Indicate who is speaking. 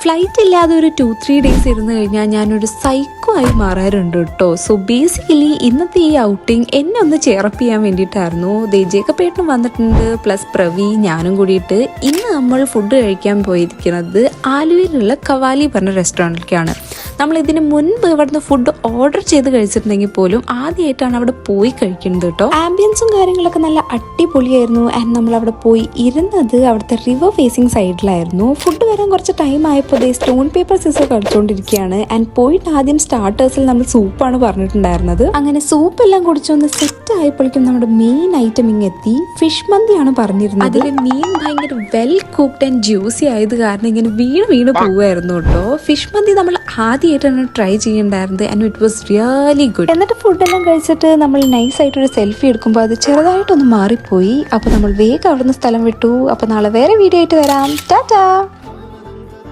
Speaker 1: Flight ഇല്ലാതെ ഒരു 2-3 days ഇരുന്ന് കഴിഞ്ഞാൽ ഞാനൊരു സൈക്കോ ആയി മാറാറുണ്ട് കേട്ടോ. സോ ബേസിക്കലി ഇന്നത്തെ ഈ ഔട്ടിങ് എന്നെ ഒന്ന് ചേർപ്പ് ചെയ്യാൻ വേണ്ടിയിട്ടായിരുന്നു. ജേക്കബേട്ടനും വന്നിട്ടുണ്ട്, പ്ലസ് പ്രവി ഞാനും കൂടിയിട്ട് ഇന്ന് നമ്മൾ ഫുഡ് കഴിക്കാൻ പോയിരിക്കുന്നത് ആലുവയിലുള്ള കവാലി പറഞ്ഞ റെസ്റ്റോറൻറ്റിലേക്കാണ്. നമ്മൾ ഇതിന് മുൻപ് ഇവിടുന്ന് ഫുഡ് ഓർഡർ ചെയ്ത് കഴിച്ചിട്ടുണ്ടെങ്കിൽ പോലും ആദ്യമായിട്ടാണ് അവിടെ പോയി കഴിക്കുന്നത് കേട്ടോ. ആംബിയൻസും കാര്യങ്ങളൊക്കെ നല്ല അടിപൊളിയായിരുന്നു. ആൻഡ് നമ്മൾ അവിടെ പോയി ഇരുന്നത് അവിടുത്തെ റിവർ ഫേസിങ് സൈഡിലായിരുന്നു. ഫുഡ് വരാൻ കുറച്ച് ടൈം ആയപ്പോൾ സ്റ്റോൺ പേപ്പർ സിസർ കളിച്ചുകൊണ്ടിരിക്കുകയാണ്. ആൻഡ് പോയിട്ട് ആദ്യം സ്റ്റാർട്ടേഴ്സിൽ നമ്മൾ സൂപ്പാണ് പറഞ്ഞിട്ടുണ്ടായിരുന്നത്. അങ്ങനെ സൂപ്പ് എല്ലാം കുടിച്ചൊന്ന് സെറ്റ് ആയപ്പോഴേക്കും നമ്മുടെ മെയിൻ ഐറ്റം ഇങ്ങെത്തി. ഫിഷ് മന്തിയാണ് പറഞ്ഞിരുന്നത്. അതിൽ മീൻ ഭയങ്കര വെൽ കുക്ക്ഡ് ആൻഡ് ജ്യൂസി ആയത് കാരണം ഇങ്ങനെ വീണ് പോവായിരുന്നു കേട്ടോ. ഫിഷ് മന്തി നമ്മൾ ആദ്യമായിട്ടാണ് ട്രൈ ചെയ്യണ്ടായിരുന്നത്. And it was really good. എന്നിട്ട് ഫുഡെല്ലാം കഴിച്ചിട്ട് നമ്മൾ നൈസായിട്ടൊരു സെൽഫി എടുക്കുമ്പോൾ അത് ചെറുതായിട്ടൊന്ന് മാറിപ്പോയി. അപ്പോൾ നമ്മൾ വേഗം അവിടുന്ന് സ്ഥലം വിട്ടു. അപ്പോൾ നാളെ വേറെ വീഡിയോ ആയിട്ട് വരാം. ടാറ്റാ.